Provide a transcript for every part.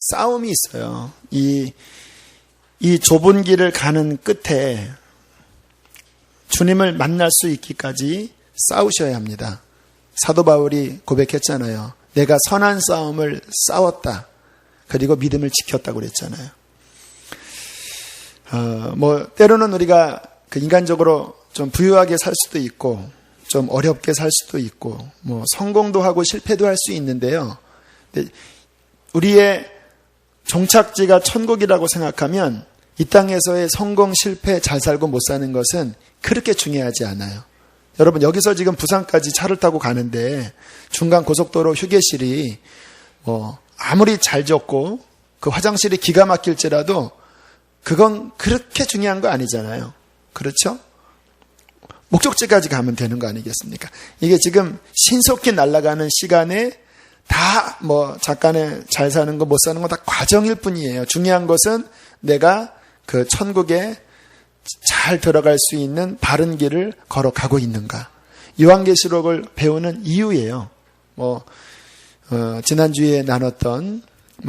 싸움이 있어요. 이 좁은 길을 가는 끝에 주님을 만날 수 있기까지 싸우셔야 합니다. 사도 바울이 고백했잖아요. 내가 선한 싸움을 싸웠다. 그리고 믿음을 지켰다고 그랬잖아요. 때로는 우리가 인간적으로 좀 부유하게 살 수도 있고, 좀 어렵게 살 수도 있고, 성공도 하고 실패도 할 수 있는데요. 근데 우리의 종착지가 천국이라고 생각하면 이 땅에서의 성공, 실패, 잘 살고 못 사는 것은 그렇게 중요하지 않아요. 여러분, 여기서 지금 부산까지 차를 타고 가는데 중간 고속도로 휴게실이 아무리 잘 졌고 그 화장실이 기가 막힐지라도 그건 그렇게 중요한 거 아니잖아요. 그렇죠? 목적지까지 가면 되는 거 아니겠습니까? 이게 지금 신속히 날아가는 시간에 다 잠깐에 잘 사는 거 못 사는 거 다 과정일 뿐이에요. 중요한 것은 내가 그 천국에 잘 들어갈 수 있는 바른 길을 걸어가고 있는가. 요한계시록을 배우는 이유예요. 지난주에 나눴던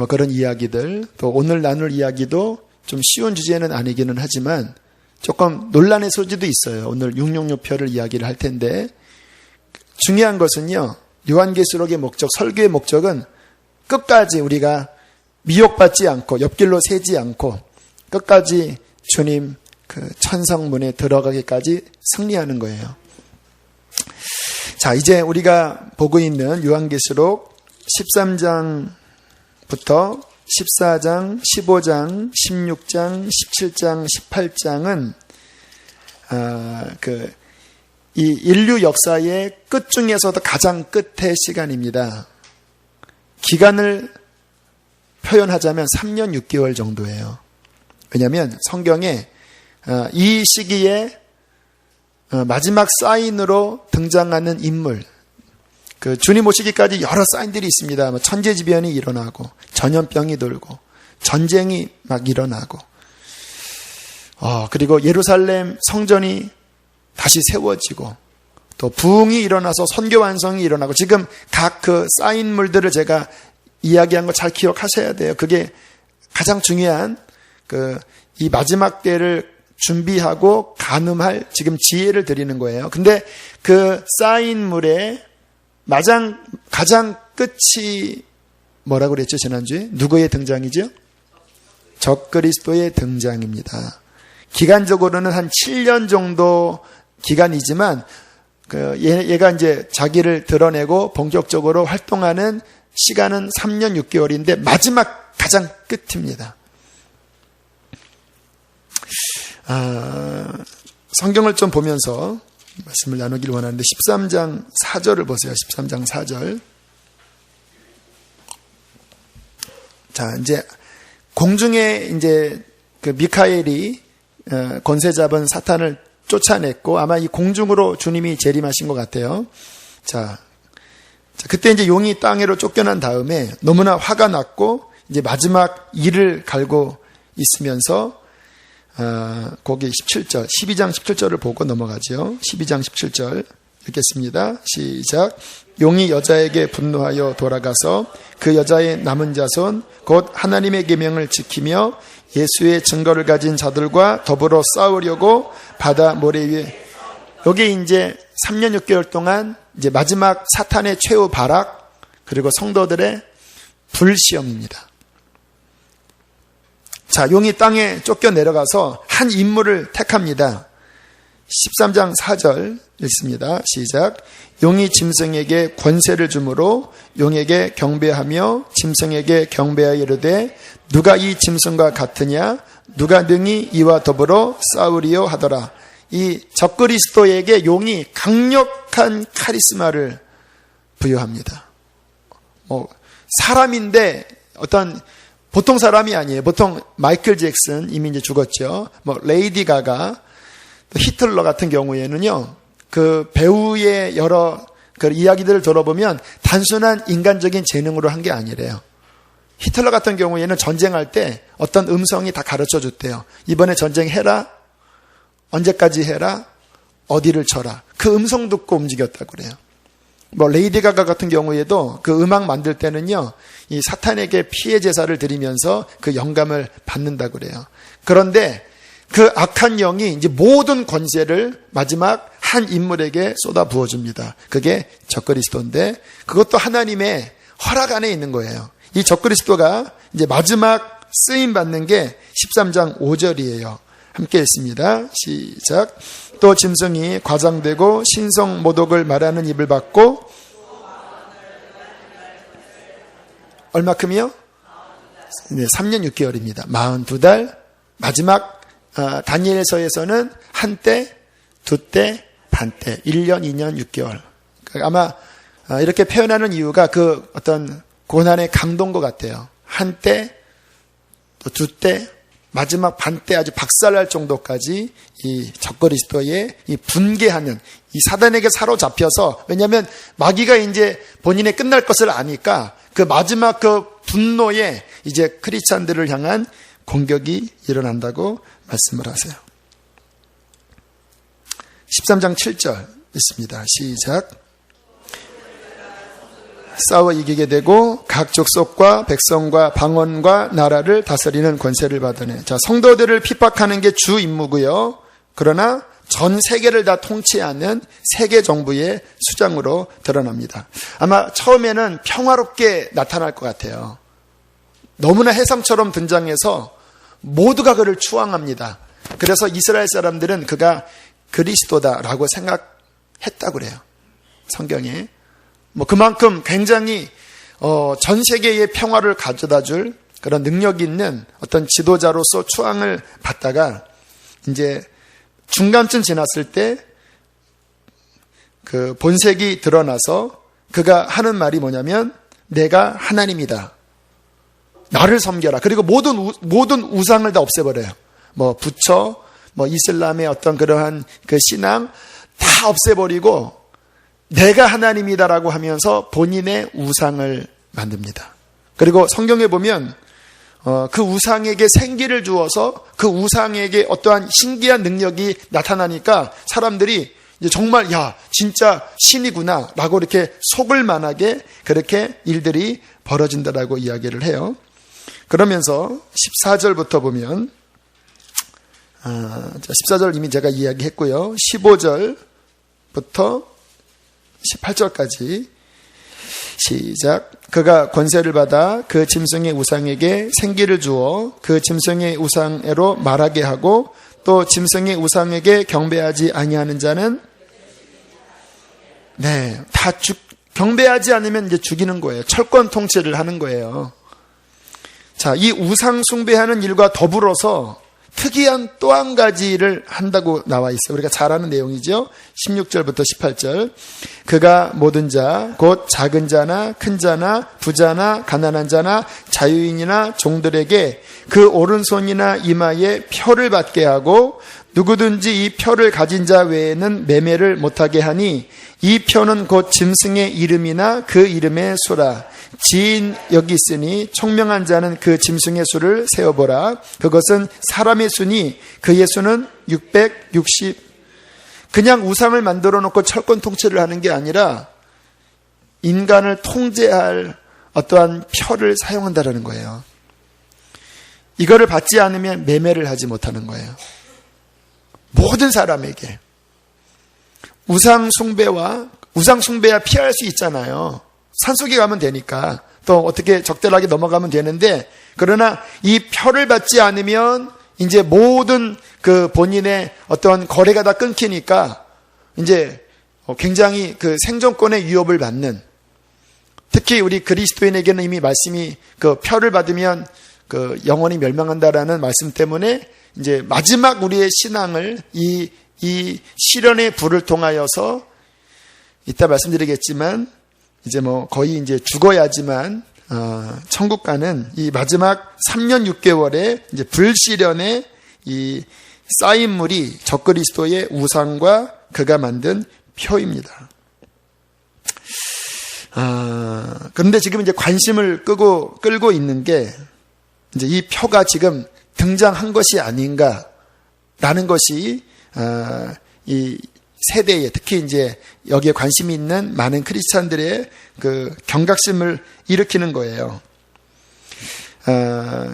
그런 이야기들, 또 오늘 나눌 이야기도 좀 쉬운 주제는 아니기는 하지만 조금 논란의 소지도 있어요. 오늘 666표를 이야기를 할 텐데, 중요한 것은요, 요한계시록의 목적, 설교의 목적은 끝까지 우리가 미혹받지 않고 옆길로 새지 않고 끝까지 주님 그 천성문에 들어가기까지 승리하는 거예요. 자, 이제 우리가 보고 있는 요한계시록 13장부터 14장, 15장, 16장, 17장, 18장은 이 인류 역사의 끝 중에서도 가장 끝의 시간입니다. 기간을 표현하자면 3년 6개월 정도예요. 왜냐하면 성경에 이 시기에 마지막 사인으로 등장하는 인물, 그 주님 오시기까지 여러 사인들이 있습니다. 천재지변이 일어나고 전염병이 돌고 전쟁이 막 일어나고 그리고 예루살렘 성전이 다시 세워지고 또 부흥이 일어나서 선교 완성이 일어나고, 지금 각 그 사인물들을 제가 이야기한 거 잘 기억하셔야 돼요. 그게 가장 중요한 이 마지막 때를 준비하고 가늠할 지금 지혜를 드리는 거예요. 근데 그 사인물의 가장 끝이 뭐라고 그랬죠, 지난주에? 누구의 등장이죠? 적그리스도의 등장입니다. 기간적으로는 한 7년 정도 기간이지만 얘가 이제 자기를 드러내고 본격적으로 활동하는 시간은 3년 6개월인데 마지막 가장 끝입니다. 성경을 좀 보면서 말씀을 나누기를 원하는데 13장 4절을 보세요. 13장 4절. 자, 이제 공중에 이제 그 미카엘이 권세 잡은 사탄을 쫓아냈고, 아마 이 공중으로 주님이 재림하신 것 같아요. 자, 그때 이제 용이 땅으로 쫓겨난 다음에 너무나 화가 났고 이제 마지막 이를 갈고 있으면서 거기 17절, 12장 17절을 보고 넘어가죠. 12장 17절 읽겠습니다. 시작. 용이 여자에게 분노하여 돌아가서 그 여자의 남은 자손 곧 하나님의 계명을 지키며 예수의 증거를 가진 자들과 더불어 싸우려고 바다 모래 위에, 여기 이제 3년 6개월 동안 이제 마지막 사탄의 최후 발악 그리고 성도들의 불시험입니다. 자, 용이 땅에 쫓겨 내려가서 한 인물을 택합니다. 13장 4절 읽습니다. 시작. 용이 짐승에게 권세를 주므로 용에게 경배하며 짐승에게 경배하여 이르되 누가 이 짐승과 같으냐, 누가 능히 이와 더불어 싸우리요 하더라. 이 적그리스도에게 용이 강력한 카리스마를 부여합니다. 사람인데 어떤 보통 사람이 아니에요. 보통 마이클 잭슨 이미 이제 죽었죠. 레이디 가가, 히틀러 같은 경우에는요, 그 배우의 여러 그 이야기들을 들어보면 단순한 인간적인 재능으로 한 게 아니래요. 히틀러 같은 경우에는 전쟁할 때 어떤 음성이 다 가르쳐 줬대요. 이번에 전쟁해라, 언제까지 해라, 어디를 쳐라. 그 음성 듣고 움직였다고 그래요. 뭐 레이디 가가 같은 경우에도 그 음악 만들 때는요, 이 사탄에게 피해 제사를 드리면서 그 영감을 받는다고 그래요. 그런데 그 악한 영이 이제 모든 권세를 마지막 한 인물에게 쏟아 부어줍니다. 그게 적그리스도인데 그것도 하나님의 허락 안에 있는 거예요. 이 적그리스도가 이제 마지막 쓰임 받는 게 13장 5절이에요. 함께 읽습니다. 시작. 또 짐승이 과장되고 신성 모독을 말하는 입을 받고 얼마큼이요? 네, 3년 6개월입니다. 42달. 마지막 다니엘서에서는 한때, 두때, 반때, 1년, 2년, 6개월. 아마 이렇게 표현하는 이유가 그 어떤 고난의 강도인 것 같아요. 한때, 또 두때, 마지막 반때 아주 박살날 정도까지 이 적그리스도의 이 분개하는 이 사단에게 사로잡혀서, 왜냐하면 마귀가 이제 본인의 끝날 것을 아니까 그 마지막 그 분노에 이제 크리스찬들을 향한 공격이 일어난다고 말씀을 하세요. 13장 7절 있습니다. 시작. 싸워 이기게 되고 각 족속과 백성과 방언과 나라를 다스리는 권세를 받으네. 자, 성도들을 핍박하는 게 주 임무고요. 그러나 전 세계를 다 통치하는 세계 정부의 수장으로 드러납니다. 아마 처음에는 평화롭게 나타날 것 같아요. 너무나 해삼처럼 등장해서 모두가 그를 추앙합니다. 그래서 이스라엘 사람들은 그가 그리스도다라고 생각했다고 그래요. 성경에. 뭐 그만큼 굉장히 전 세계의 평화를 가져다 줄 그런 능력 있는 어떤 지도자로서 추앙을 받다가 이제 중간쯤 지났을 때 그 본색이 드러나서 그가 하는 말이 뭐냐면 내가 하나님이다. 나를 섬겨라. 그리고 모든 우상을 다 없애버려요. 뭐 부처, 뭐 이슬람의 어떤 그러한 그 신앙 다 없애버리고 내가 하나님이다라고 하면서 본인의 우상을 만듭니다. 그리고 성경에 보면 그 우상에게 생기를 주어서 그 우상에게 어떠한 신기한 능력이 나타나니까 사람들이 이제 정말 야 진짜 신이구나 라고 이렇게 속을 만하게 그렇게 일들이 벌어진다라고 이야기를 해요. 그러면서 14절부터 보면 14절 이미 제가 이야기했고요. 15절부터 18절까지 시작. 그가 권세를 받아 그 짐승의 우상에게 생기를 주어 그 짐승의 우상으로 말하게 하고 또 짐승의 우상에게 경배하지 아니하는 자는 다 경배하지 않으면 이제 죽이는 거예요. 철권 통치를 하는 거예요. 자, 이 우상 숭배하는 일과 더불어서 특이한 또 한 가지를 한다고 나와 있어요. 우리가 잘 아는 내용이죠. 16절부터 18절. 그가 모든 자, 곧 작은 자나 큰 자나 부자나 가난한 자나 자유인이나 종들에게 그 오른손이나 이마에 표를 받게 하고 누구든지 이 표를 가진 자 외에는 매매를 못하게 하니 이 표는 곧 짐승의 이름이나 그 이름의 수라. 지인 여기 있으니 총명한 자는 그 짐승의 수를 세어보라. 그것은 사람의 수니 그의 수는 660. 그냥 우상을 만들어 놓고 철권 통치를 하는 게 아니라 인간을 통제할 어떠한 표를 사용한다라는 거예요. 이거를 받지 않으면 매매를 하지 못하는 거예요. 모든 사람에게. 우상 숭배야 피할 수 있잖아요. 산속에 가면 되니까 또 어떻게 적절하게 넘어가면 되는데, 그러나 이 표를 받지 않으면 이제 모든 그 본인의 어떤 거래가 다 끊기니까 이제 굉장히 그 생존권의 위협을 받는, 특히 우리 그리스도인에게는 이미 말씀이 그 표를 받으면 그 영원히 멸망한다라는 말씀 때문에 이제 마지막 우리의 신앙을 이 시련의 불을 통하여서 이따 말씀드리겠지만 이제 뭐 거의 이제 죽어야지만 천국 가는 이 마지막 3년 6개월의 이제 불시련의 이 쌓인 물이 적그리스도의 우상과 그가 만든 표입니다. 그런데 지금 이제 관심을 끌고 있는 게 이제 이 표가 지금 등장한 것이 아닌가라는 것이 이 세대에, 특히 이제 여기에 관심이 있는 많은 크리스찬들의 그 경각심을 일으키는 거예요.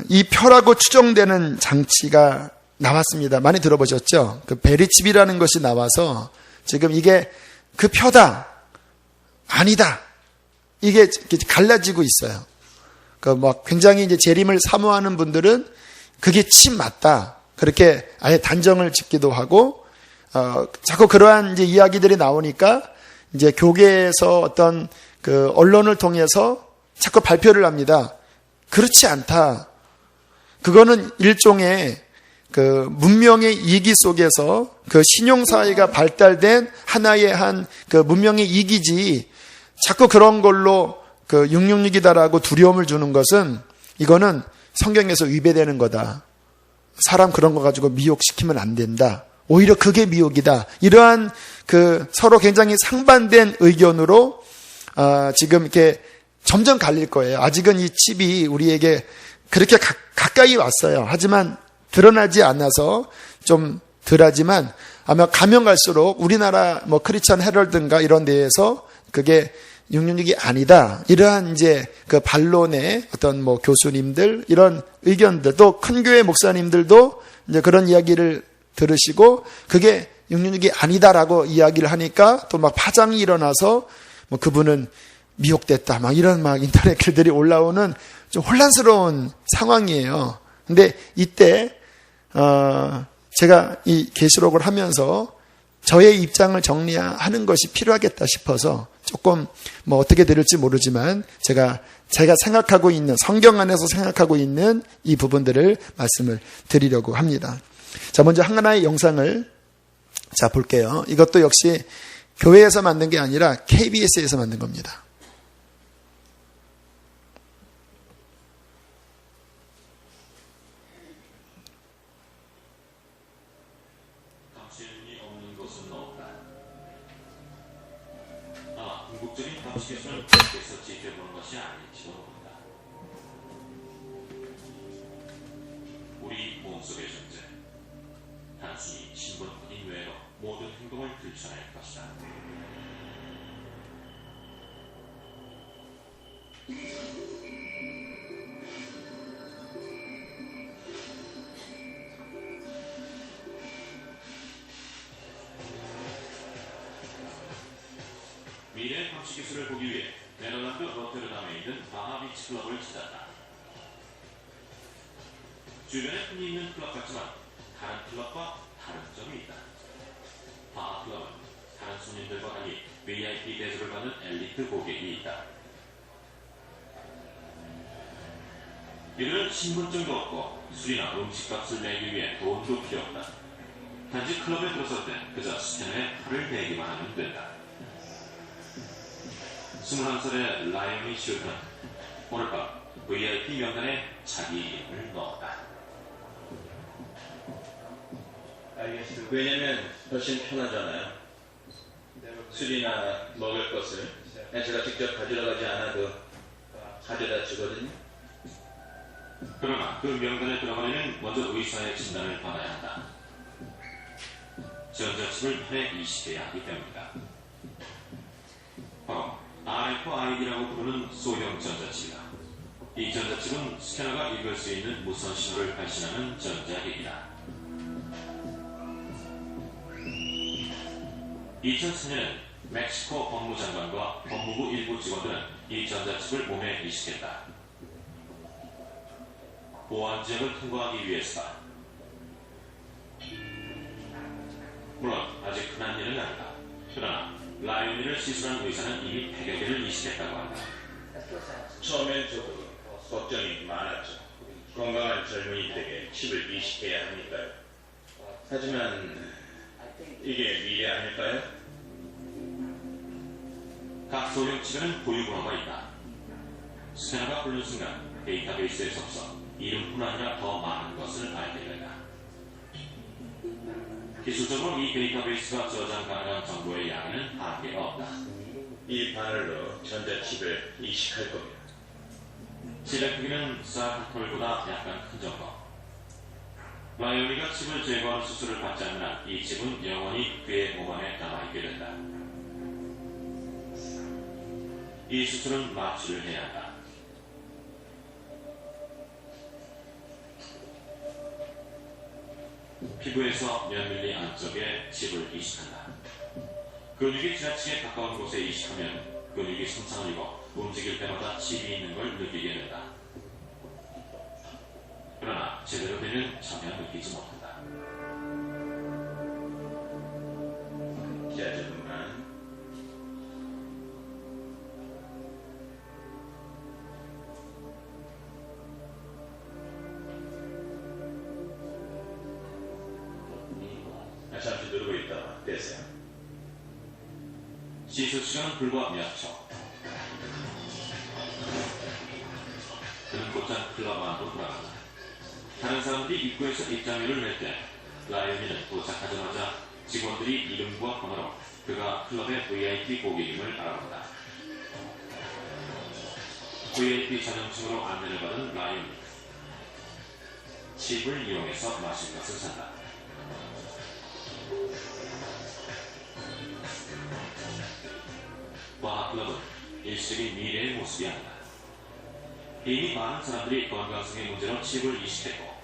이 표라고 추정되는 장치가 나왔습니다. 많이 들어보셨죠? 그 베리칩이라는 것이 나와서 지금 이게 그 표다, 아니다, 이게 갈라지고 있어요. 그 뭐 굉장히 이제 재림을 사모하는 분들은 그게 칩 맞다, 그렇게 아예 단정을 짓기도 하고, 자꾸 그러한 이제 이야기들이 나오니까 이제 교계에서 어떤 그 언론을 통해서 자꾸 발표를 합니다. 그렇지 않다. 그거는 일종의 그 문명의 이기 속에서 그 신용사회가 발달된 하나의 한 그 문명의 이기지, 자꾸 그런 걸로 그 666이다라고 두려움을 주는 것은, 이거는 성경에서 위배되는 거다. 사람 그런 거 가지고 미혹시키면 안 된다. 오히려 그게 미혹이다. 이러한 그 서로 굉장히 상반된 의견으로 지금 이렇게 점점 갈릴 거예요. 아직은 이 칩이 우리에게 그렇게 가까이 왔어요. 하지만 드러나지 않아서 좀 덜하지만, 아마 가면 갈수록 우리나라 뭐 크리스천 헤럴드인가 이런 데에서 그게 666이 아니다, 이러한 이제 그 반론의 어떤 뭐 교수님들, 이런 의견들, 또 큰 교회 목사님들도 이제 그런 이야기를 들으시고 그게 666이 아니다라고 이야기를 하니까 또 막 파장이 일어나서 뭐 그분은 미혹됐다, 막 이런 막 인터넷 글들이 올라오는 좀 혼란스러운 상황이에요. 근데 이때 제가 이 계시록을 하면서 저의 입장을 정리하는 것이 필요하겠다 싶어서 조금 뭐 어떻게 들을지 모르지만 제가 생각하고 있는, 성경 안에서 생각하고 있는 이 부분들을 말씀을 드리려고 합니다. 자, 먼저 하나의 영상을 볼게요. 이것도 역시 교회에서 만든 게 아니라 KBS에서 만든 겁니다. 궁극적인 방식에서는 계속해서 지켜보는 것이 아닐지도 모른다. 우리 몸속의 존재, 단순히 신분뿐인 외로 모든 행동을 들춰낼 것이다. 미래의 방식 기술을 보기 위해 네덜란드 로테르담에 있는 바하비치 클럽을 찾았다. 주변에 흔히 있는 클럽 같지만 다른 클럽과 다른 점이 있다. 바하 클럽은 다른 손님들과 달리 VIP 대접을 받는 엘리트 고객이 있다. 이들은 신분증도 없고 술이나 음식값을 내기 위해 돈도 필요 없다. 단지 클럽에 들어설 때 그저 스캐너에 팔을 대기만 하면 된다. 21살의 라이언이 슈턴, 오늘 밤 VIP 명단에 자기 이름을 넣었다. 알겠습니다. 왜냐면 훨씬 편하잖아요. 술이나 먹을 것을 제가 직접 가지러 가지 않아도 가져다 주거든요. 그러나 그 명단에 들어가려면 먼저 의사의 진단을 받아야 한다. 전자칩을 혈에 이식해야 하기 때문이다. 바로 RFID라고 부르는 소형 전자칩이다. 이 전자칩은 스캐너가 읽을 수 있는 무선 신호를 발신하는 전자기기다. 2003년엔 멕시코 법무장관과 법무부 일부 직원들은 이 전자칩을 몸에 이식했다. 보안 지역을 통과하기 위해서다. 물론 아직 흔한 일은 아니다. 그러나 라이언이를 시술한 의사는 이미 100여 개를 이식했다고 한다. 처음엔 저도 걱정이 많았죠. 건강한 젊은이들에게 칩을 이식해야 하니까요. 하지만 이게 미래 아닐까요? 각 소형 칩에는 고유번호가 있다. 스캐너가 부른 순간 데이터베이스에 접속, 이름뿐 아니라 더 많은 것을 알게 된다. 기술적으로 이 데이터베이스가 저장 가능한 정보의 양에는 한계가 없다. 이 바늘로 전자칩을 이식할 겁니다. 칩의 크기는 쌀 한 톨보다 약간 큰 정도. 라이오니가 칩을 제거하는 수술을 받지 않는 한 이 칩은 영원히 그의 몸 안에 남아있게 된다. 이 수술은 마취를 해야 한다. 피부에서 몇 밀리 안쪽에 칩을 이식한다. 근육이 지나치게 가까운 곳에 이식하면 근육이 손상을 입어 움직일 때마다 칩이 있는 걸 느끼게 된다. 그러나 제대로 되면 전혀 느끼지 못한다. 기아제분만 잠시 누르고 있다가 떼세요. 시술 시간은 불과 몇 초. 그는 곧장 클럽 안으로 돌아간다. 다른 사람들이 입구에서 입장료를 낼 때 라이오니는 도착하자마자 직원들이 이름과 번호로 그가 클럽의 VIP 고객임을 알아본다. VIP 전용층으로 안내를 받은 라이오니. 칩을 이용해서 마실 것을 산다. 바클럽은 일시적인 미래의 모습이 아니다. 이미 많은 사람들이 건강성의 문제로 칩을 이식했고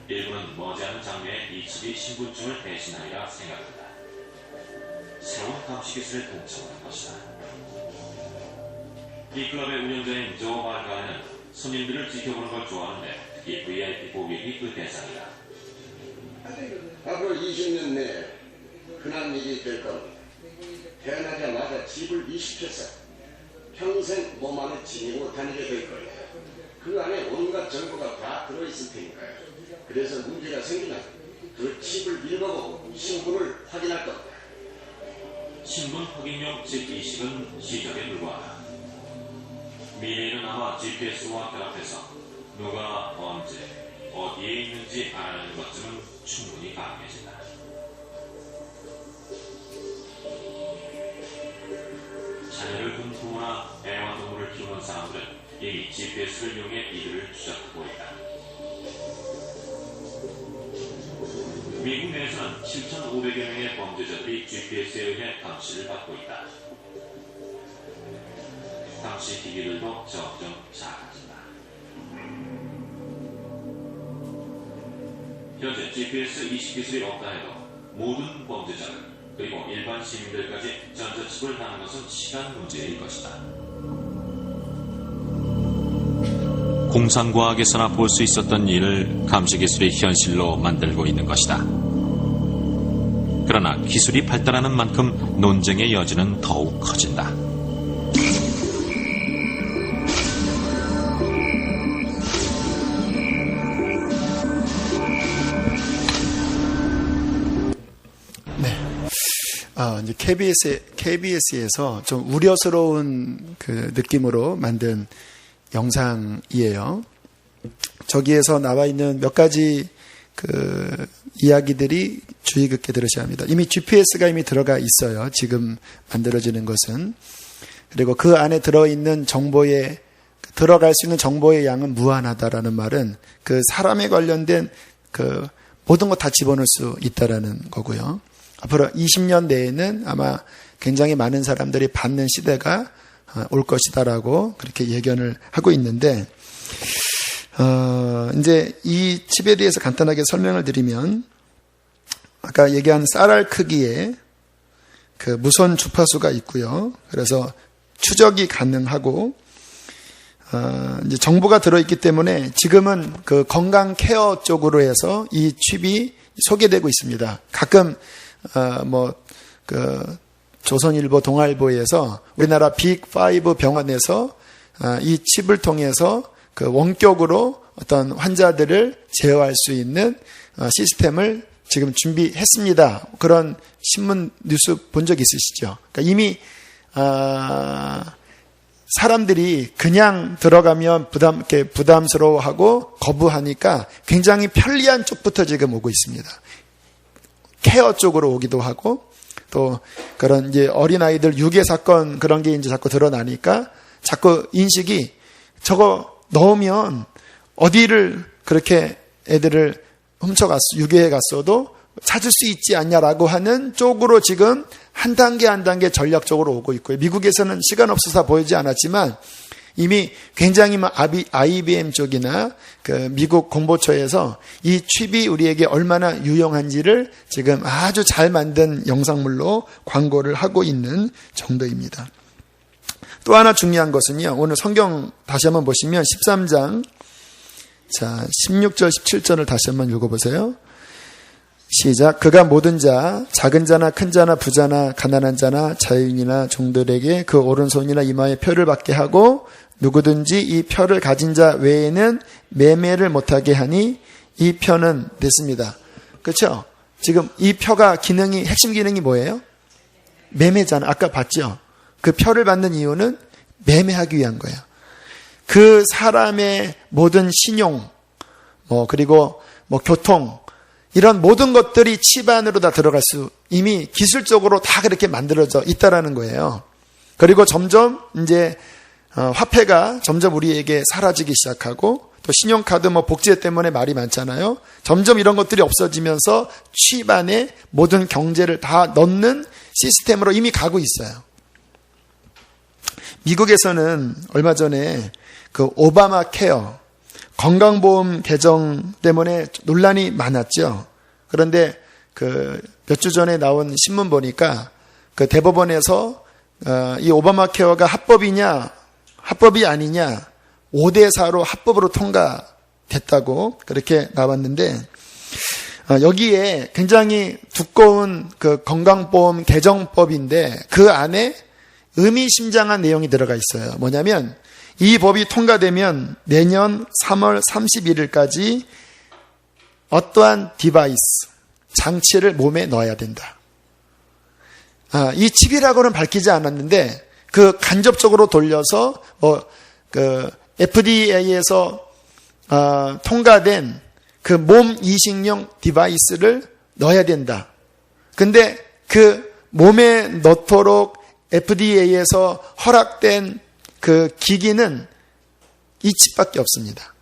일부는 머지않은 장래에 이 칩이 신분증을 대신하리라 생각한다. 새로운 감시 기술에 동참하는 것이다. 이 클럽의 운영자인 조 말가에는 손님들을 지켜보는 걸 좋아하는데 특히 VIP 고객이 그 대상이다. 앞으로 20년 내에 흔한 일이 될 겁니다. 태어나자마자 칩을 이식해서 평생 몸 안에 지니고 다니게 될 거예요. 그 안에 온갖 정보가 다 들어있을 테니까요. 그래서 문제가 생기면 그 칩을 읽어보고 신분을 확인할 겁니다. 신분 확인용 칩 이식은 시작에 불과하다. 미래에는 아마 GPS와 결합해서 누가 언제 어디에 있는지 알아내는 것쯤은 충분히 가능해진다. 자녀를 둔 부모나 애완동물을 키우는 사람들은 이미 GPS를 이용해 이들을 추적하고 있다. 미국 내에서는 7,500여 명의 범죄자들이 GPS에 의해 감시를 받고 있다. 감시 기기들도 점점 작아진다. 현재 GPS 이식 기술이 없다 해도 모든 범죄자들 그리고 일반 시민들까지 전자칩을 하는 것은 시간 문제일 것이다. 공상과학에서나 볼 수 있었던 일을 감시기술이 현실로 만들고 있는 것이다. 그러나 기술이 발달하는 만큼 논쟁의 여지는 더욱 커진다. 이제 KBS에서 좀 우려스러운 그 느낌으로 만든 영상이에요. 저기에서 나와 있는 몇 가지 그 이야기들이 주의 깊게 들으셔야 합니다. 이미 GPS가 이미 들어가 있어요. 지금 만들어지는 것은. 그리고 그 안에 들어있는 정보의 들어갈 수 있는 정보의 양은 무한하다라는 말은 그 사람에 관련된 그 모든 것 다 집어넣을 수 있다라는 거고요. 앞으로 20년 내에는 아마 굉장히 많은 사람들이 받는 시대가 올 것이다라고 그렇게 예견을 하고 있는데, 이제 이 칩에 대해서 간단하게 설명을 드리면, 아까 얘기한 쌀알 크기의 그 무선 주파수가 있고요. 그래서 추적이 가능하고, 이제 정보가 들어있기 때문에 지금은 그 건강 케어 쪽으로 해서 이 칩이 소개되고 있습니다. 가끔 조선일보, 동아일보에서 우리나라 빅5 병원에서 이 칩을 통해서 그 원격으로 어떤 환자들을 제어할 수 있는 시스템을 지금 준비했습니다. 그런 신문 뉴스 본 적 있으시죠? 그러니까 이미 사람들이 그냥 들어가면 부담스러워하고 거부하니까 굉장히 편리한 쪽부터 지금 오고 있습니다. 케어 쪽으로 오기도 하고, 또 그런 이제 어린아이들 유괴 사건 그런 게 이제 자꾸 드러나니까 자꾸 인식이 저거 넣으면 어디를 그렇게 애들을 유교에 갔어도 찾을 수 있지 않냐라고 하는 쪽으로 지금 한 단계 한 단계 전략적으로 오고 있고요. 미국에서는 시간 없어서 보이지 않았지만 이미 굉장히 IBM 쪽이나 그 미국 공보처에서 이 칩이 우리에게 얼마나 유용한지를 지금 아주 잘 만든 영상물로 광고를 하고 있는 정도입니다. 또 하나 중요한 것은요. 오늘 성경 다시 한번 보시면 13장 16절 17절을 다시 한번 읽어보세요. 시작. 그가 모든 자, 작은 자나 큰 자나 부자나 가난한 자나 자유인이나 종들에게 그 오른손이나 이마에 표를 받게 하고 누구든지 이 표를 가진 자 외에는 매매를 못하게 하니 이 표는 됐습니다. 그렇죠? 지금 이 표가 핵심 기능이 뭐예요? 매매잖아. 아까 봤죠? 그 표를 받는 이유는 매매하기 위한 거예요. 그 사람의 모든 신용, 그리고 교통, 이런 모든 것들이 칩 안으로 다 들어갈 수 이미 기술적으로 다 그렇게 만들어져 있다라는 거예요. 그리고 점점 이제 화폐가 점점 우리에게 사라지기 시작하고 또 신용카드 복제 때문에 말이 많잖아요. 점점 이런 것들이 없어지면서 칩 안에 모든 경제를 다 넣는 시스템으로 이미 가고 있어요. 미국에서는 얼마 전에 그 오바마 케어 건강보험 개정 때문에 논란이 많았죠. 그런데 그 몇 주 전에 나온 신문 보니까 그 대법원에서 이 오바마 케어가 합법이냐 합법이 아니냐 5대4로 합법으로 통과됐다고 그렇게 나왔는데 여기에 굉장히 두꺼운 그 건강보험 개정법인데 그 안에 의미심장한 내용이 들어가 있어요. 뭐냐면 이 법이 통과되면 내년 3월 31일까지 어떠한 디바이스, 장치를 몸에 넣어야 된다. 이 칩이라고는 밝히지 않았는데 그 간접적으로 돌려서 그 FDA에서 통과된 그 몸 이식용 디바이스를 넣어야 된다. 근데 그 몸에 넣도록 FDA에서 허락된 그 기기는 이 칩밖에 없습니다.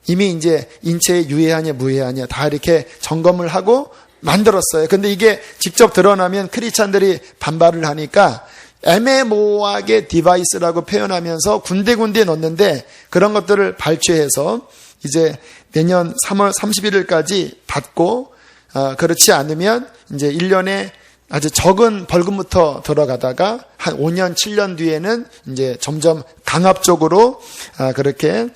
이미 이제 인체에 유해하냐 무해하냐 다 이렇게 점검을 하고 만들었어요. 근데 이게 직접 드러나면 크리스찬들이 반발을 하니까 애매모호하게 디바이스라고 표현하면서 군데군데 넣는데 그런 것들을 발췌해서 이제 내년 3월 31일까지 받고 그렇지 않으면 이제 1년에 아주 적은 벌금부터 들어가다가 한 5년, 7년 뒤에는 이제 점점 강압적으로 그렇게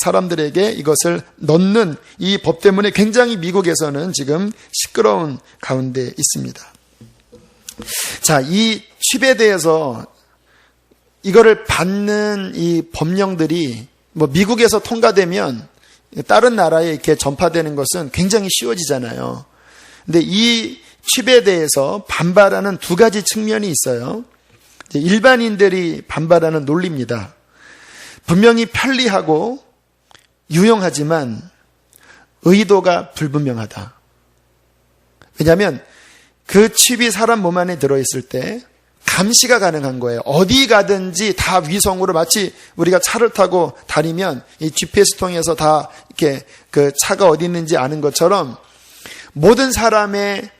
사람들에게 이것을 넣는 이 법 때문에 굉장히 미국에서는 지금 시끄러운 가운데 있습니다. 자, 이 칩에 대해서 이거를 받는 이 법령들이 미국에서 통과되면 다른 나라에 이렇게 전파되는 것은 굉장히 쉬워지잖아요. 근데 이 칩에 대해서 반발하는 두 가지 측면이 있어요. 일반인들이 반발하는 논리입니다. 분명히 편리하고 유용하지만 의도가 불분명하다. 왜냐하면 그 칩이 사람 몸 안에 들어있을 때 감시가 가능한 거예요. 어디 가든지 다 위성으로 마치 우리가 차를 타고 다니면 이 GPS 통해서 다 이렇게 그 차가 어디 있는지 아는 것처럼 모든 사람의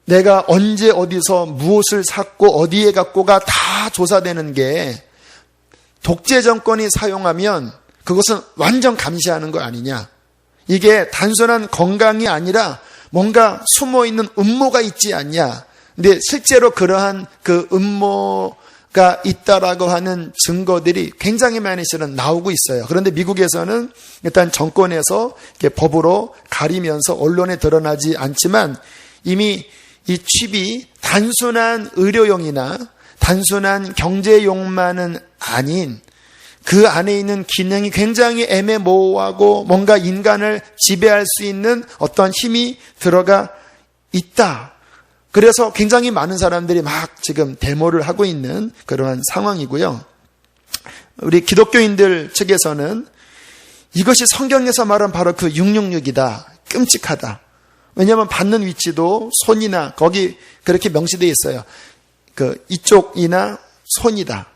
내가 언제 어디서 무엇을 샀고 어디에 갖고 가 다 조사되는 게 독재 정권이 사용하면 그것은 완전 감시하는 거 아니냐. 이게 단순한 건강이 아니라 뭔가 숨어있는 음모가 있지 않냐. 근데 실제로 그러한 그 음모가 있다라고 하는 증거들이 굉장히 많이 실은 나오고 있어요. 그런데 미국에서는 일단 정권에서 이렇게 법으로 가리면서 언론에 드러나지 않지만 이미 이 칩이 단순한 의료용이나 단순한 경제용만은 아닌 그 안에 있는 기능이 굉장히 애매모호하고 뭔가 인간을 지배할 수 있는 어떤 힘이 들어가 있다. 그래서 굉장히 많은 사람들이 막 지금 데모를 하고 있는 그러한 상황이고요. 우리 기독교인들 측에서는 이것이 성경에서 말한 바로 그 666이다. 끔찍하다. 왜냐하면 받는 위치도 손이나 거기 그렇게 명시되어 있어요. 그 이쪽이나 손이다.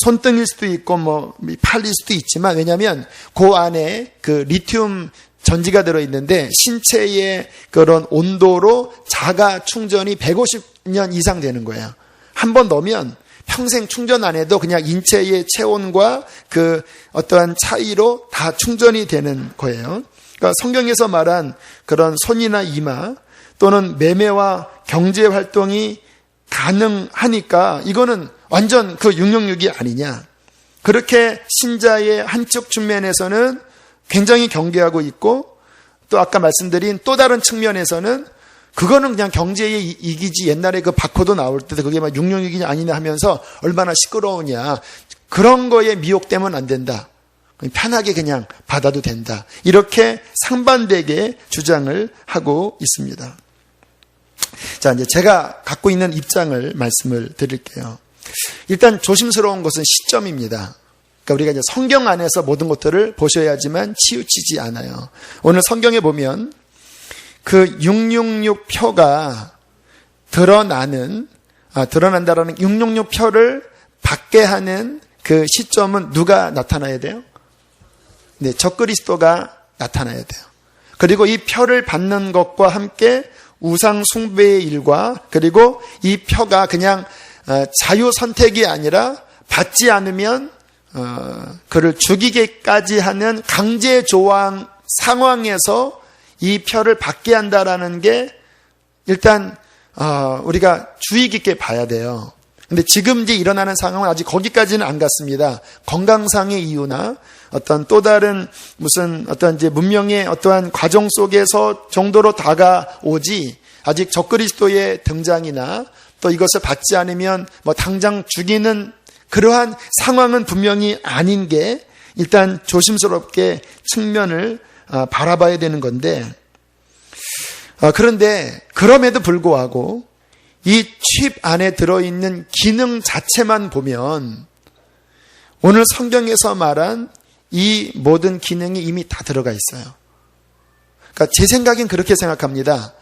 손등일 수도 있고 팔일 수도 있지만 왜냐하면 그 안에 그 리튬 전지가 들어있는데 신체의 그런 온도로 자가 충전이 150년 이상 되는 거예요. 한 번 넣으면 평생 충전 안 해도 그냥 인체의 체온과 그 어떠한 차이로 다 충전이 되는 거예요. 그러니까 성경에서 말한 그런 손이나 이마 또는 매매와 경제 활동이 가능하니까 이거는 완전 그 666이 아니냐. 그렇게 신자의 한쪽 측면에서는 굉장히 경계하고 있고 또 아까 말씀드린 또 다른 측면에서는 그거는 그냥 경제의 이익이지 옛날에 그 바코드 나올 때도 그게 막 666이냐 아니냐 하면서 얼마나 시끄러우냐. 그런 거에 미혹되면 안 된다. 편하게 그냥 받아도 된다. 이렇게 상반되게 주장을 하고 있습니다. 자, 이제 제가 갖고 있는 입장을 말씀을 드릴게요. 일단 조심스러운 것은 시점입니다. 그러니까 우리가 이제 성경 안에서 모든 것들을 보셔야지만 치우치지 않아요. 오늘 성경에 보면 그 666표가 드러난다라는 666표를 받게 하는 그 시점은 누가 나타나야 돼요? 네, 적그리스도가 나타나야 돼요. 그리고 이 표를 받는 것과 함께 우상 숭배의 일과 그리고 이 표가 그냥 자유 선택이 아니라 받지 않으면 그를 죽이기까지 하는 강제 조항 상황에서 이 표를 받게 한다라는 게 일단 우리가 주의 깊게 봐야 돼요. 근데 지금 이제 일어나는 상황은 아직 거기까지는 안 갔습니다. 건강상의 이유나 어떤 또 다른 무슨 어떤 이제 문명의 어떠한 과정 속에서 정도로 다가오지 아직 적그리스도의 등장이나 또 이것을 받지 않으면 뭐 당장 죽이는 그러한 상황은 분명히 아닌 게 일단 조심스럽게 측면을 바라봐야 되는 건데 그런데 그럼에도 불구하고 이 칩 안에 들어있는 기능 자체만 보면 오늘 성경에서 말한 이 모든 기능이 이미 다 들어가 있어요. 그러니까 제 생각엔 그렇게 생각합니다.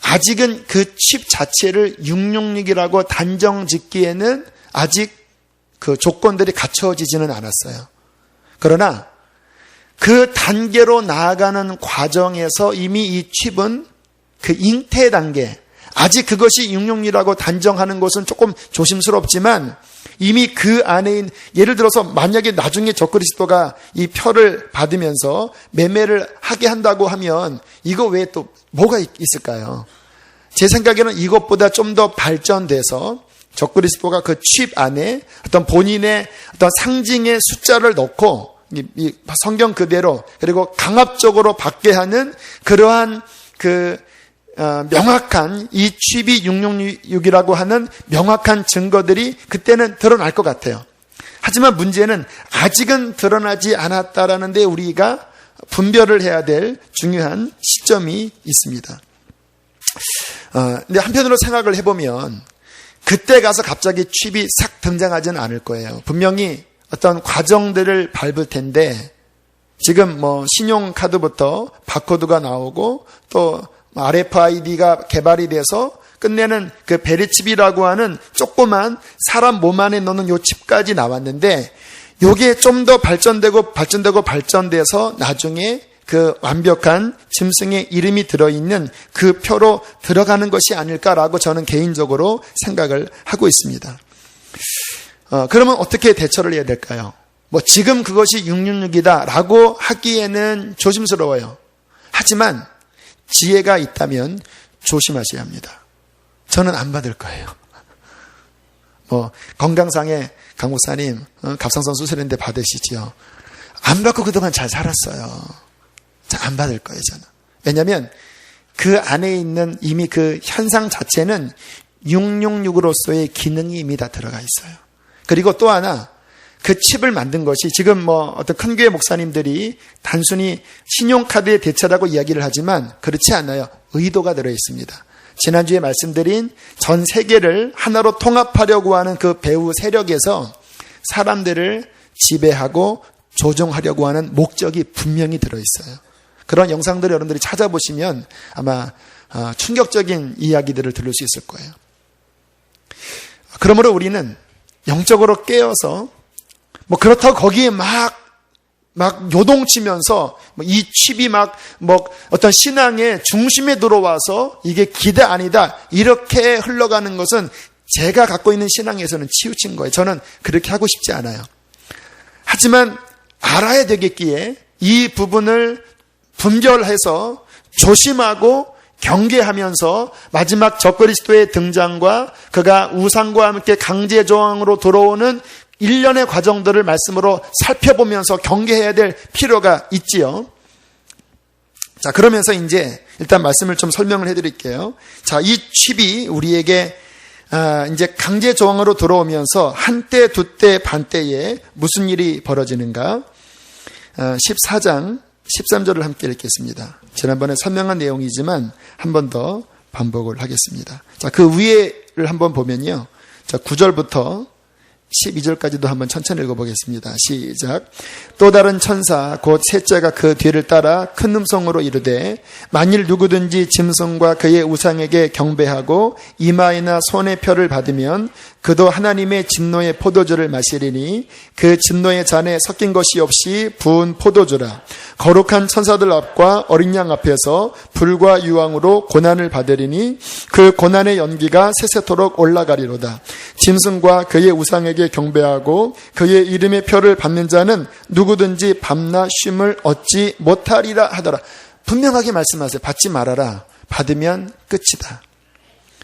아직은 그 칩 자체를 666이라고 단정 짓기에는 아직 그 조건들이 갖춰지지는 않았어요. 그러나 그 단계로 나아가는 과정에서 이미 이 칩은 그 잉태 단계, 아직 그것이 666이라고 단정하는 것은 조금 조심스럽지만 이미 그 안에 예를 들어서 만약에 나중에 적그리스도가 이 표를 받으면서 매매를 하게 한다고 하면 이거 외에 또 뭐가 있을까요? 제 생각에는 이것보다 좀 더 발전돼서 적그리스도가 그 칩 안에 어떤 본인의 어떤 상징의 숫자를 넣고 이 성경 그대로 그리고 강압적으로 받게 하는 그러한 그 명확한 이 칩이 666이라고 하는 명확한 증거들이 그때는 드러날 것 같아요. 하지만 문제는 아직은 드러나지 않았다라는 데 우리가 분별을 해야 될 중요한 시점이 있습니다. 근데 한편으로 생각을 해보면 그때 가서 갑자기 칩이 싹 등장하지는 않을 거예요. 분명히 어떤 과정들을 밟을 텐데 지금 뭐 신용카드부터 바코드가 나오고 또 RFID가 개발이 돼서 끝내는 그 베리칩이라고 하는 조그만 사람 몸 안에 넣는 요 칩까지 나왔는데 요게 좀 더 발전돼서 나중에 그 완벽한 짐승의 이름이 들어있는 그 표로 들어가는 것이 아닐까라고 저는 개인적으로 생각을 하고 있습니다. 그러면 어떻게 대처를 해야 될까요? 뭐 지금 그것이 666이다라고 하기에는 조심스러워요. 하지만 지혜가 있다면 조심하셔야 합니다. 저는 안 받을 거예요. 뭐 건강상에 강 목사님 갑상선 수술했는데 받으시지요. 안 받고 그동안 잘 살았어요. 안 받을 거예요, 저는. 왜냐하면 그 안에 있는 이미 그 현상 자체는 666으로서의 기능이 이미 다 들어가 있어요. 그리고 또 하나, 그 칩을 만든 것이 지금 뭐 어떤 큰 교회 목사님들이 단순히 신용카드의 대체라고 이야기를 하지만 그렇지 않아요. 의도가 들어 있습니다. 지난주에 말씀드린 전 세계를 하나로 통합하려고 하는 그 배후 세력에서 사람들을 지배하고 조종하려고 하는 목적이 분명히 들어 있어요. 그런 영상들을 여러분들이 찾아보시면 아마 충격적인 이야기들을 들을 수 있을 거예요. 그러므로 우리는 영적으로 깨어서 뭐 그렇다고 거기에 막 막 요동치면서 이 칩이 막 어떤 신앙의 중심에 들어와서 이게 기대 아니다 이렇게 흘러가는 것은 제가 갖고 있는 신앙에서는 치우친 거예요. 저는 그렇게 하고 싶지 않아요. 하지만 알아야 되겠기에 이 부분을 분별해서 조심하고 경계하면서 마지막 적그리스도의 등장과 그가 우상과 함께 강제 조항으로 들어오는 일련의 과정들을 말씀으로 살펴보면서 경계해야 될 필요가 있지요. 자, 그러면서 이제 일단 말씀을 좀 설명을 해드릴게요. 자, 이 칩이 우리에게 이제 강제 조항으로 들어오면서 한때, 두때, 반때에 무슨 일이 벌어지는가? 14장 13절을 함께 읽겠습니다. 지난번에 설명한 내용이지만 한 번 더 반복을 하겠습니다. 자, 그 위에를 한번 보면요. 자, 9절부터 12절까지도 한번 천천히 읽어보겠습니다. 시작. 또 다른 천사 곧 셋째가 그 뒤를 따라 큰 음성으로 이르되 만일 누구든지 짐승과 그의 우상에게 경배하고 이마에나 손에 표를 받으면 그도 하나님의 진노의 포도주를 마시리니 그 진노의 잔에 섞인 것이 없이 부은 포도주라. 거룩한 천사들 앞과 어린 양 앞에서 불과 유황으로 고난을 받으리니 그 고난의 연기가 세세토록 올라가리로다. 짐승과 그의 우상에게 경배하고 그의 이름의 표를 받는 자는 누구든지 밤낮 쉼을 얻지 못하리라 하더라. 분명하게 말씀하세요. 받지 말아라. 받으면 끝이다.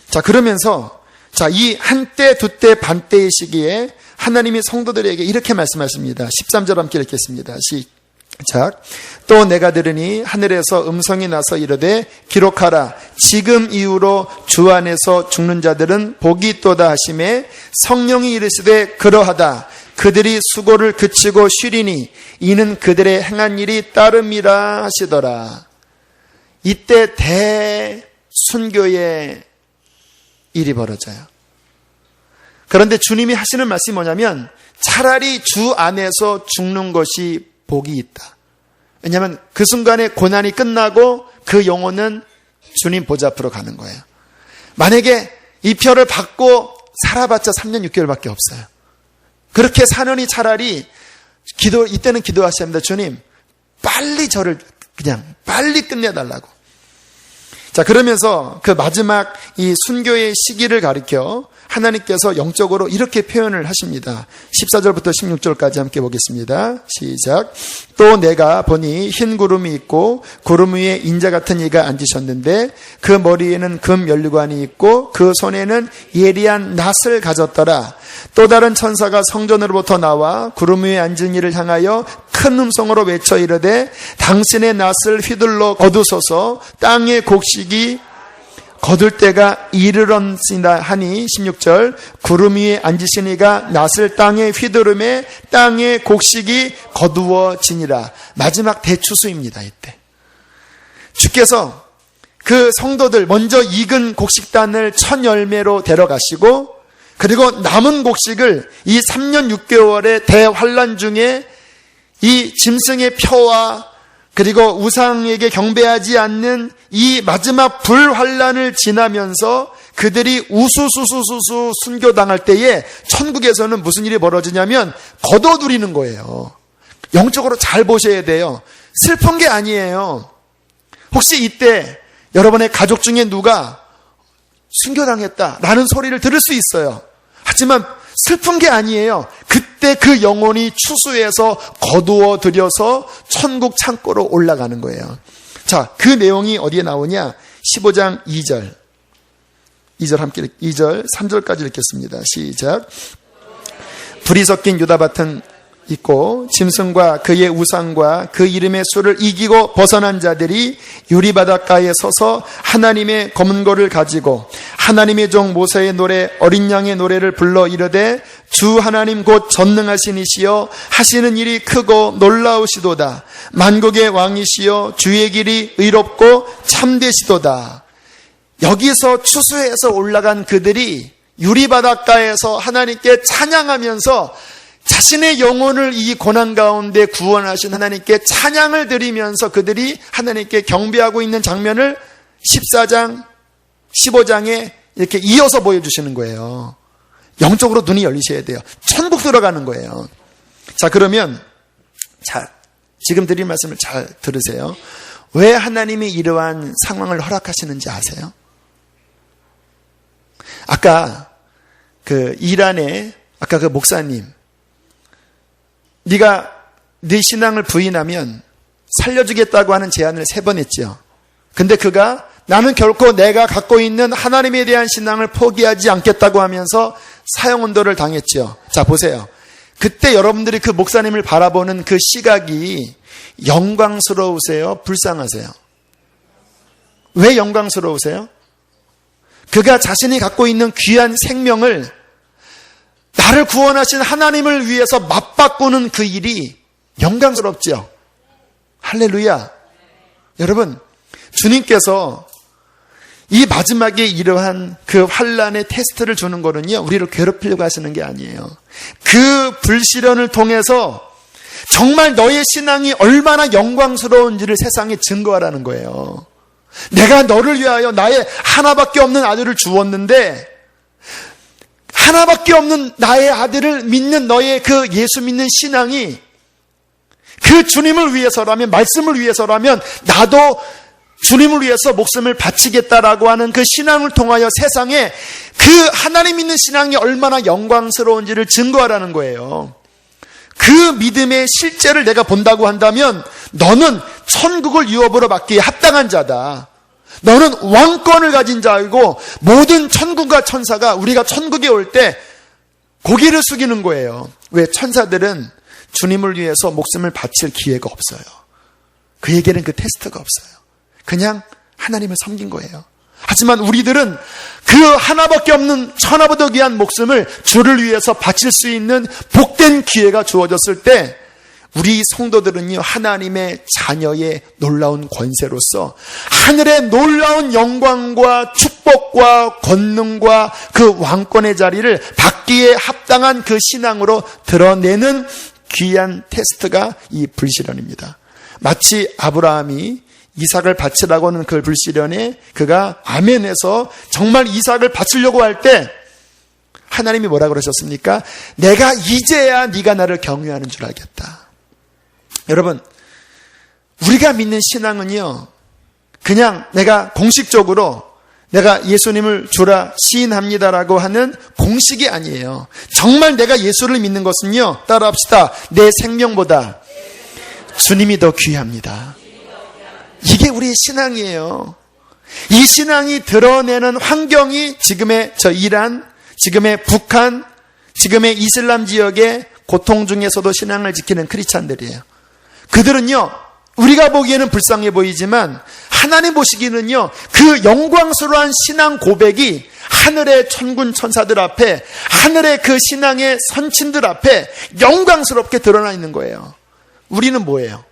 자, 그러면서 자, 이 한때, 두때, 반때의 시기에 하나님이 성도들에게 이렇게 말씀하십니다. 13절 함께 읽겠습니다. 시작. 또 내가 들으니 하늘에서 음성이 나서 이르되 기록하라. 지금 이후로 주 안에서 죽는 자들은 복이 있도다 하시매 성령이 이르시되 그러하다. 그들이 수고를 그치고 쉬리니 이는 그들의 행한 일이 따름이라 하시더라. 이때 대순교의 일이 벌어져요. 그런데 주님이 하시는 말씀이 뭐냐면 차라리 주 안에서 죽는 것이 복이 있다. 왜냐하면 그 순간에 고난이 끝나고 그 영혼은 주님 보좌 앞으로 가는 거예요. 만약에 이 표를 받고 살아봤자 3년 6개월밖에 없어요. 그렇게 사느니 차라리 이때는 기도하셔야 합니다. 주님, 빨리 저를 그냥 빨리 끝내달라고. 자, 그러면서 그 마지막 이 순교의 시기를 가리켜 하나님께서 영적으로 이렇게 표현을 하십니다. 14절부터 16절까지 함께 보겠습니다. 시작. 또 내가 보니 흰 구름이 있고 구름 위에 인자 같은 이가 앉으셨는데 그 머리에는 금 면류관이 있고 그 손에는 예리한 낫을 가졌더라. 또 다른 천사가 성전으로부터 나와 구름 위에 앉은 이를 향하여 큰 음성으로 외쳐 이르되 당신의 낫을 휘둘러 거두소서 땅의 곡식이 거둘 때가 이르렀으나 하니 16절 구름 위에 앉으신 이가 낫을 땅에 휘두르매 땅의 곡식이 거두어지니라. 마지막 대추수입니다. 이때 주께서 그 성도들 먼저 익은 곡식단을 첫 열매로 데려가시고 그리고 남은 곡식을 이 3년 6개월의 대환란 중에 이 짐승의 표와 그리고 우상에게 경배하지 않는 이 마지막 불환란을 지나면서 그들이 우수수수수수 순교당할 때에 천국에서는 무슨 일이 벌어지냐면 거둬들이는 거예요. 영적으로 잘 보셔야 돼요. 슬픈 게 아니에요. 혹시 이때 여러분의 가족 중에 누가 순교당했다라는 소리를 들을 수 있어요. 하지만 슬픈 게 아니에요. 그때 그 영혼이 추수해서 거두어 들여서 천국 창고로 올라가는 거예요. 자, 그 내용이 어디에 나오냐? 15장 2절 3절까지 읽겠습니다. 시작. 불이 섞인 유다밭은 있고 짐승과 그의 우상과 그 이름의 수를 이기고 벗어난 자들이 유리바닷가에 서서 하나님의 검은고를 가지고 하나님의 종 모세의 노래 어린 양의 노래를 불러 이르되 주 하나님 곧 전능하신 이시여 하시는 일이 크고 놀라우시도다. 만국의 왕이시여 주의 길이 의롭고 참되시도다. 여기서 추수해서 올라간 그들이 유리바닷가에서 하나님께 찬양하면서 자신의 영혼을 이 고난 가운데 구원하신 하나님께 찬양을 드리면서 그들이 하나님께 경배하고 있는 장면을 14장, 15장에 이렇게 이어서 보여주시는 거예요. 영적으로 눈이 열리셔야 돼요. 천국 들어가는 거예요. 자, 그러면 지금 드린 말씀을 잘 들으세요. 왜 하나님이 이러한 상황을 허락하시는지 아세요? 아까 그 이란의 아까 그 목사님, 네가 네 신앙을 부인하면 살려주겠다고 하는 제안을 3번 했죠. 근데 그가 나는 결코 내가 갖고 있는 하나님에 대한 신앙을 포기하지 않겠다고 하면서 사형언도를 당했죠. 자, 보세요. 그때 여러분들이 그 목사님을 바라보는 그 시각이 영광스러우세요? 불쌍하세요? 왜 영광스러우세요? 그가 자신이 갖고 있는 귀한 생명을 나를 구원하신 하나님을 위해서 맞바꾸는 그 일이 영광스럽죠. 할렐루야. 여러분, 주님께서 이 마지막에 이러한 그 환난의 테스트를 주는 거는요, 우리를 괴롭히려고 하시는 게 아니에요. 그 불시련을 통해서 정말 너의 신앙이 얼마나 영광스러운지를 세상에 증거하라는 거예요. 내가 너를 위하여 나의 하나밖에 없는 아들을 주었는데, 하나밖에 없는 나의 아들을 믿는 너의 그 예수 믿는 신앙이 그 주님을 위해서라면, 말씀을 위해서라면 나도 주님을 위해서 목숨을 바치겠다라고 하는 그 신앙을 통하여 세상에 그 하나님 믿는 신앙이 얼마나 영광스러운지를 증거하라는 거예요. 그 믿음의 실제를 내가 본다고 한다면 너는 천국을 유업으로 받기에 합당한 자다. 너는 왕권을 가진 자이고 모든 천국과 천사가 우리가 천국에 올 때 고개를 숙이는 거예요. 왜? 천사들은 주님을 위해서 목숨을 바칠 기회가 없어요. 그에게는 그 테스트가 없어요. 그냥 하나님을 섬긴 거예요. 하지만 우리들은 그 하나밖에 없는 천하보다 귀한 목숨을 주를 위해서 바칠 수 있는 복된 기회가 주어졌을 때 우리 성도들은요, 하나님의 자녀의 놀라운 권세로서 하늘의 놀라운 영광과 축복과 권능과 그 왕권의 자리를 받기에 합당한 그 신앙으로 드러내는 귀한 테스트가 이 불시련입니다. 마치 아브라함이 이삭을 바치라고 하는 그 불시련에 그가 아멘해서 정말 이삭을 바치려고 할 때 하나님이 뭐라 그러셨습니까? 내가 이제야 네가 나를 경외하는 줄 알겠다. 여러분, 우리가 믿는 신앙은요, 그냥 내가 공식적으로 내가 예수님을 주라 시인합니다라고 하는 공식이 아니에요. 정말 내가 예수를 믿는 것은요, 따라합시다. 내 생명보다 주님이 더 귀합니다. 이게 우리의 신앙이에요. 이 신앙이 드러내는 환경이 지금의 저 이란, 지금의 북한, 지금의 이슬람 지역의 고통 중에서도 신앙을 지키는 크리스찬들이에요. 그들은요, 우리가 보기에는 불쌍해 보이지만 하나님 보시기는요, 그 영광스러운 신앙 고백이 하늘의 천군 천사들 앞에, 하늘의 그 신앙의 선친들 앞에 영광스럽게 드러나 있는 거예요. 우리는 뭐예요?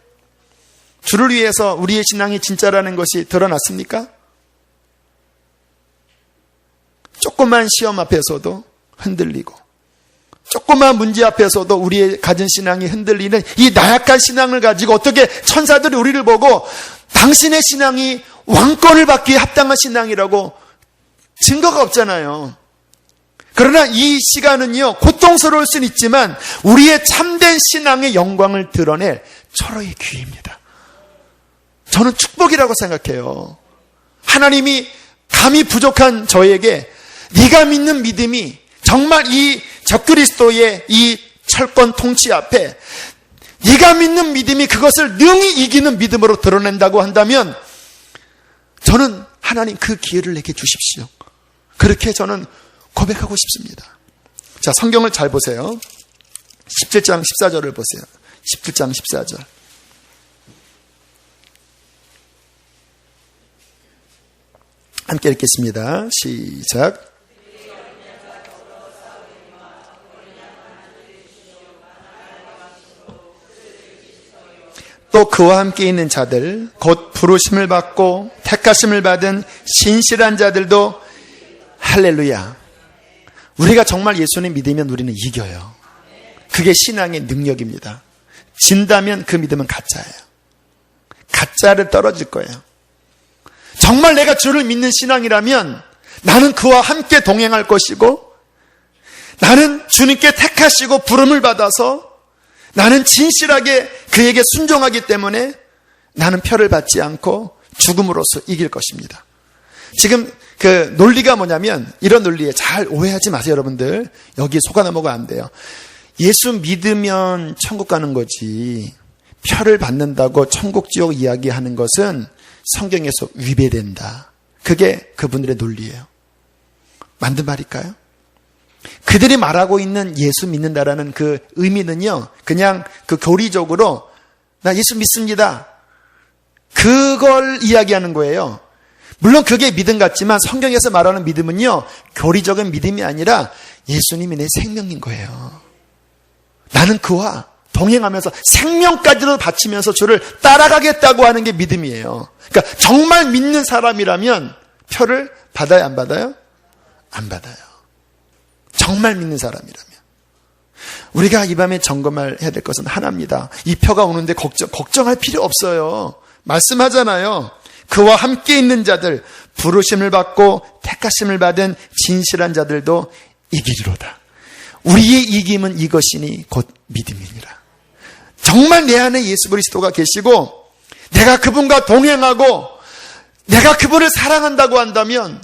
주를 위해서 우리의 신앙이 진짜라는 것이 드러났습니까? 조그만 시험 앞에서도 흔들리고, 조그만 문제 앞에서도 우리의 가진 신앙이 흔들리는 이 나약한 신앙을 가지고 어떻게 천사들이 우리를 보고 당신의 신앙이 왕권을 받기에 합당한 신앙이라고 증거가 없잖아요. 그러나 이 시간은요, 고통스러울 수는 있지만 우리의 참된 신앙의 영광을 드러낼 철저의 기회입니다. 저는 축복이라고 생각해요. 하나님이 감히 부족한 저에게 네가 믿는 믿음이 정말 이 적그리스도의 이 철권 통치 앞에 네가 믿는 믿음이 그것을 능히 이기는 믿음으로 드러낸다고 한다면 저는 하나님 그 기회를 내게 주십시오. 그렇게 저는 고백하고 싶습니다. 자, 성경을 잘 보세요. 17장 14절을 보세요. 17장 14절. 함께 읽겠습니다. 시작. 또 그와 함께 있는 자들, 곧 부르심을 받고 택하심을 받은 신실한 자들도 할렐루야. 우리가 정말 예수님 믿으면 우리는 이겨요. 그게 신앙의 능력입니다. 진다면 그 믿음은 가짜예요. 가짜를 떨어질 거예요. 정말 내가 주를 믿는 신앙이라면 나는 그와 함께 동행할 것이고, 나는 주님께 택하시고 부름을 받아서 나는 진실하게 그에게 순종하기 때문에 나는 표를 받지 않고 죽음으로써 이길 것입니다. 지금 그 논리가 뭐냐면 이런 논리에 잘 오해하지 마세요, 여러분들. 여기 속아 넘어가면 안 돼요. 예수 믿으면 천국 가는 거지. 표를 받는다고 천국 지옥 이야기하는 것은 성경에서 위배된다. 그게 그분들의 논리예요. 만든 말일까요? 그들이 말하고 있는 예수 믿는다라는 그 의미는요, 그냥 그 교리적으로 나 예수 믿습니다. 그걸 이야기하는 거예요. 물론 그게 믿음 같지만 성경에서 말하는 믿음은요, 교리적인 믿음이 아니라 예수님이 내 생명인 거예요. 나는 그와 동행하면서 생명까지도 바치면서 주를 따라가겠다고 하는 게 믿음이에요. 그러니까 정말 믿는 사람이라면 표를 받아요, 안 받아요? 안 받아요. 정말 믿는 사람이라면. 우리가 이 밤에 점검해야 될 것은 하나입니다. 이 표가 오는데 걱정할 필요 없어요. 말씀하잖아요. 그와 함께 있는 자들, 부르심을 받고 택하심을 받은 진실한 자들도 이기리로다. 우리의 이김은 이것이니 곧 믿음이니라. 정말 내 안에 예수 그리스도가 계시고 내가 그분과 동행하고 내가 그분을 사랑한다고 한다면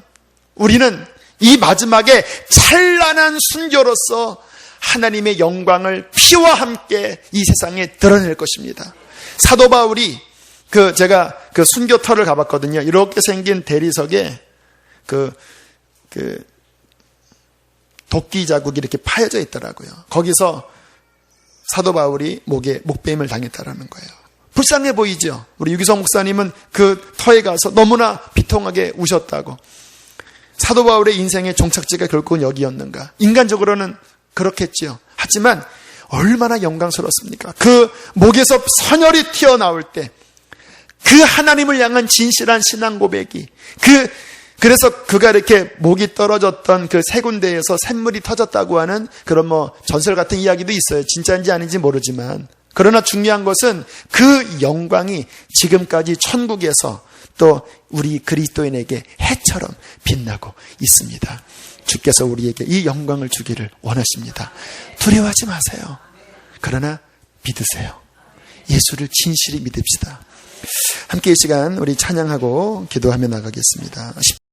우리는 이 마지막에 찬란한 순교로서 하나님의 영광을 피와 함께 이 세상에 드러낼 것입니다. 사도 바울이 제가 순교터를 가봤거든요. 이렇게 생긴 대리석에 도끼 자국이 이렇게 파여져 있더라고요. 거기서 사도 바울이 목에 목베임을 당했다라는 거예요. 불쌍해 보이죠? 우리 유기성 목사님은 그 터에 가서 너무나 비통하게 우셨다고. 사도 바울의 인생의 종착지가 결국은 여기였는가? 인간적으로는 그렇겠지요. 하지만 얼마나 영광스럽습니까? 그 목에서 선혈이 튀어나올 때 그 하나님을 향한 진실한 신앙 고백이 그래서 그가 이렇게 목이 떨어졌던 그 세 군데에서 샘물이 터졌다고 하는 그런 전설 같은 이야기도 있어요. 진짜인지 아닌지 모르지만. 그러나 중요한 것은 그 영광이 지금까지 천국에서 또 우리 그리스도인에게 해처럼 빛나고 있습니다. 주께서 우리에게 이 영광을 주기를 원하십니다. 두려워하지 마세요. 그러나 믿으세요. 예수를 진실히 믿읍시다. 함께 이 시간 우리 찬양하고 기도하며 나가겠습니다.